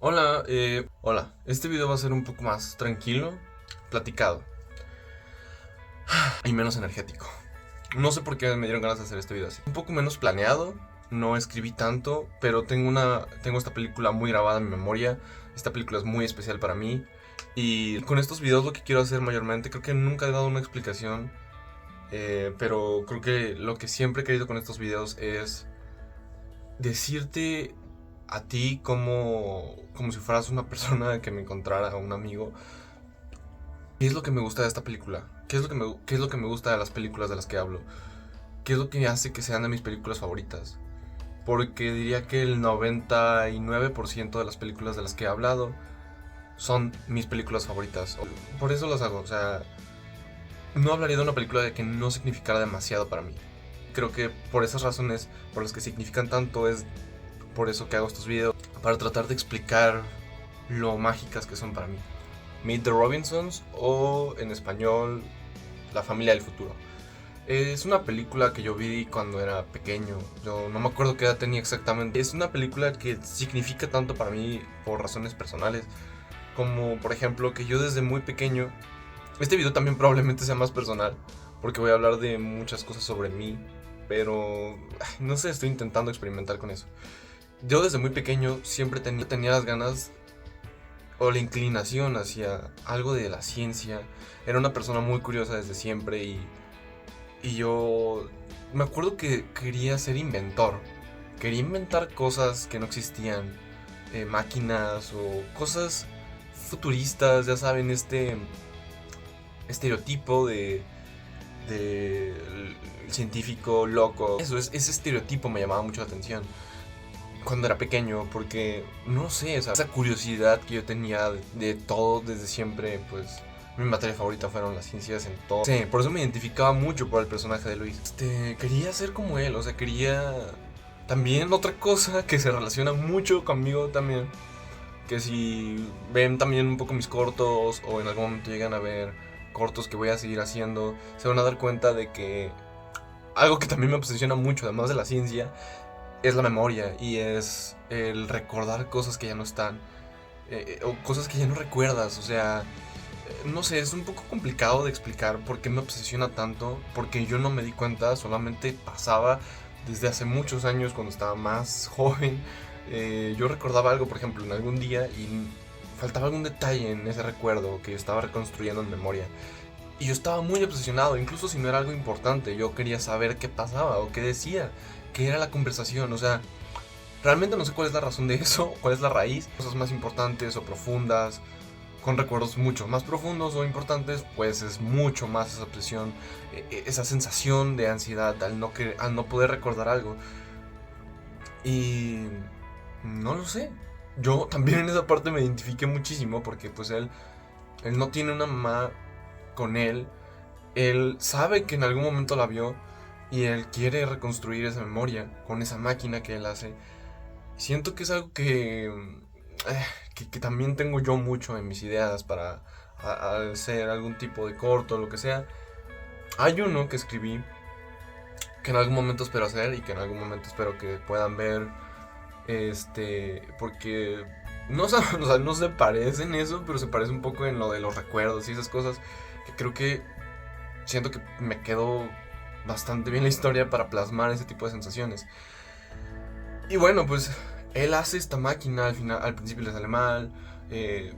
Hola, este video va a ser un poco más tranquilo, platicado y menos energético. No sé por qué me dieron ganas de hacer este video así. Un poco menos planeado, no escribí tanto, pero tengo esta película muy grabada en mi memoria. Esta película es muy especial para mí. Y con estos videos lo que quiero hacer mayormente, creo que nunca he dado una explicación, pero creo que lo que siempre he querido con estos videos es decirte a ti como si fueras una persona que me encontrara, un amigo. ¿Qué es lo que me gusta de esta película? ¿Qué es lo que me gusta de las películas de las que hablo? ¿Qué es lo que hace que sean de mis películas favoritas? Porque diría que el 99% de las películas de las que he hablado son mis películas favoritas. Por eso las hago, o sea, no hablaría de una película de que no significara demasiado para mí. Creo que por esas razones, por las que significan tanto, es por eso que hago estos videos, para tratar de explicar lo mágicas que son para mí. Meet the Robinsons, o en español, La familia del futuro. Es una película que yo vi cuando era pequeño. Yo no me acuerdo qué edad tenía exactamente. Es una película que significa tanto para mí por razones personales. Como por ejemplo que yo desde muy pequeño... Este video también probablemente sea más personal, porque voy a hablar de muchas cosas sobre mí. Pero no sé, estoy intentando experimentar con eso. Yo desde muy pequeño siempre tenía las ganas o la inclinación hacia algo de la ciencia. Era una persona muy curiosa desde siempre y yo me acuerdo que quería ser inventor. Quería inventar cosas que no existían, máquinas o cosas futuristas, ya saben, este estereotipo de el científico loco. Ese estereotipo me llamaba mucho la atención cuando era pequeño, porque no sé, esa curiosidad que yo tenía de todo desde siempre. Pues mi materia favorita fueron las ciencias en todo. Sí, por eso me identificaba mucho por el personaje de Luis. Quería ser como él, o sea, quería... También otra cosa que se relaciona mucho conmigo también, que si ven también un poco mis cortos o en algún momento llegan a ver cortos que voy a seguir haciendo, se van a dar cuenta de que algo que también me obsesiona mucho, además de la ciencia, es la memoria y es el recordar cosas que ya no están, o cosas que ya no recuerdas. O sea, no sé, es un poco complicado de explicar por qué me obsesiona tanto, porque yo no me di cuenta, solamente pasaba desde hace muchos años cuando estaba más joven. Yo recordaba algo, por ejemplo, en algún día y faltaba algún detalle en ese recuerdo que yo estaba reconstruyendo en memoria. Y yo estaba muy obsesionado, incluso si no era algo importante, yo quería saber qué pasaba o qué decía, qué era la conversación. O sea, realmente no sé cuál es la razón de eso, cuál es la raíz. Cosas más importantes o profundas, con recuerdos mucho más profundos o importantes, pues es mucho más esa obsesión, esa sensación de ansiedad al no poder recordar algo. Y no lo sé. Yo también en esa parte me identifiqué muchísimo porque pues él no tiene una mamá con él. Él sabe que en algún momento la vio y él quiere reconstruir esa memoria con esa máquina que él hace. Siento que es algo que también tengo yo mucho en mis ideas para hacer algún tipo de corto o lo que sea. Hay uno que escribí que en algún momento espero hacer y que en algún momento espero que puedan ver. Porque no, o sea, no se parece en eso, pero se parece un poco en lo de los recuerdos y esas cosas, que creo que siento que me quedó bastante bien la historia para plasmar ese tipo de sensaciones. Y bueno, pues él hace esta máquina, al principio le sale mal, que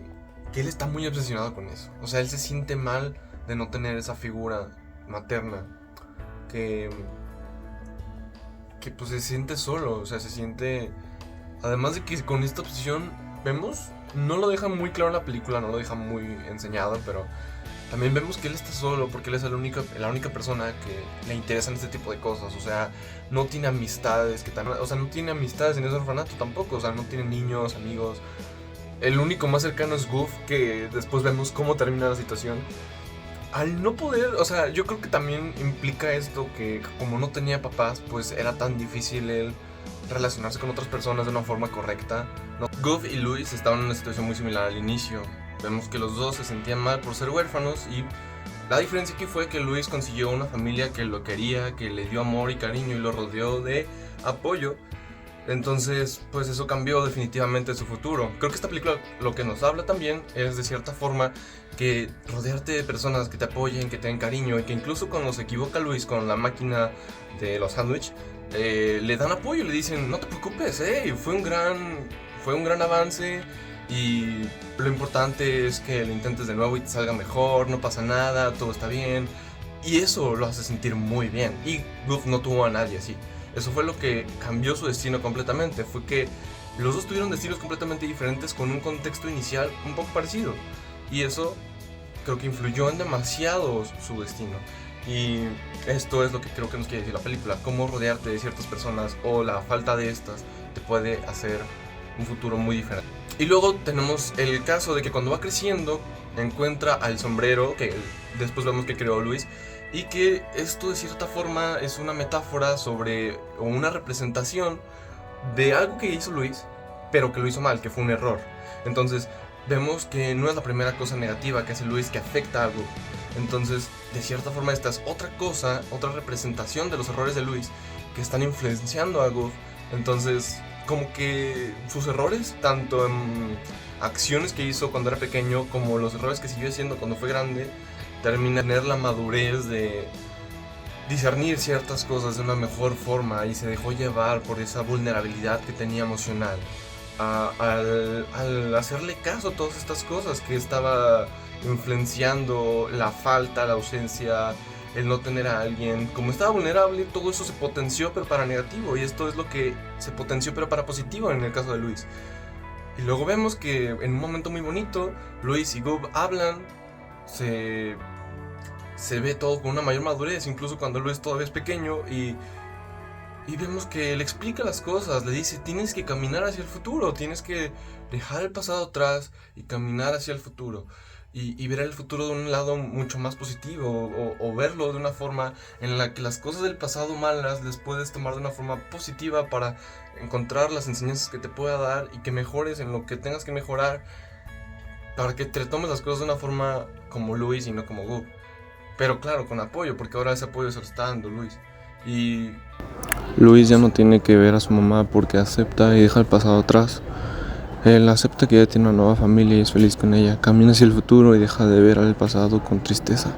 él está muy obsesionado con eso. O sea, él se siente mal de no tener esa figura materna, que, que pues se siente solo, o sea, se siente... Además de que con esta obsesión vemos, no lo deja muy claro en la película, no lo deja muy enseñado, pero también vemos que él está solo porque él es la única persona que le interesan este tipo de cosas. O sea, no tiene amistades, o sea, no tiene amistades en ese orfanato tampoco. O sea, no tiene niños, amigos. El único más cercano es Goof, que después vemos cómo termina la situación. Al no poder, o sea, yo creo que también implica esto, que como no tenía papás, pues era tan difícil él relacionarse con otras personas de una forma correcta, ¿no? Goof y Luis estaban en una situación muy similar al inicio. Vemos que los dos se sentían mal por ser huérfanos y la diferencia aquí fue que Luis consiguió una familia que lo quería, que le dio amor y cariño y lo rodeó de apoyo. Entonces, pues eso cambió definitivamente su futuro. Creo que esta película lo que nos habla también es de cierta forma que rodearte de personas que te apoyen, que te den cariño y que incluso cuando se equivoca Luis con la máquina de los sándwiches, le dan apoyo, le dicen, no te preocupes, fue un gran avance y lo importante es que lo intentes de nuevo y te salga mejor, no pasa nada, todo está bien. Y eso lo hace sentir muy bien. Y Goof no tuvo a nadie así. Eso fue lo que cambió su destino completamente. Fue que los dos tuvieron destinos completamente diferentes con un contexto inicial un poco parecido. Y eso creo que influyó en demasiado su destino. Y esto es lo que creo que nos quiere decir la película. Cómo rodearte de ciertas personas o la falta de estas te puede hacer un futuro muy diferente. Y luego tenemos el caso de que cuando va creciendo encuentra al sombrero que después vemos que creó Luis, y que esto de cierta forma es una metáfora sobre o una representación de algo que hizo Luis, pero que lo hizo mal, que fue un error. Entonces vemos que no es la primera cosa negativa que hace Luis que afecta a algo. Entonces, de cierta forma esta es otra cosa, otra representación de los errores de Luis que están influenciando a Goof. Entonces, como que sus errores, tanto en acciones que hizo cuando era pequeño como los errores que siguió haciendo cuando fue grande, termina de tener la madurez de discernir ciertas cosas de una mejor forma y se dejó llevar por esa vulnerabilidad que tenía emocional. Al hacerle caso a todas estas cosas que estaba influenciando, la falta, la ausencia, el no tener a alguien, como estaba vulnerable, todo eso se potenció pero para negativo, y esto es lo que se potenció pero para positivo en el caso de Luis. Y luego vemos que en un momento muy bonito, Luis y Goof hablan, se ve todo con una mayor madurez, incluso cuando Luis todavía es pequeño, y vemos que le explica las cosas, le dice, tienes que caminar hacia el futuro, tienes que dejar el pasado atrás y caminar hacia el futuro. Y ver el futuro de un lado mucho más positivo, o verlo de una forma en la que las cosas del pasado malas les puedes tomar de una forma positiva para encontrar las enseñanzas que te pueda dar y que mejores en lo que tengas que mejorar, para que te tomes las cosas de una forma como Luis y no como Goof. Pero claro, con apoyo, porque ahora ese apoyo se lo está dando Luis. Y Luis ya no tiene que ver a su mamá porque acepta y deja el pasado atrás. Él acepta que ya tiene una nueva familia y es feliz con ella. Camina hacia el futuro y deja de ver al pasado con tristeza.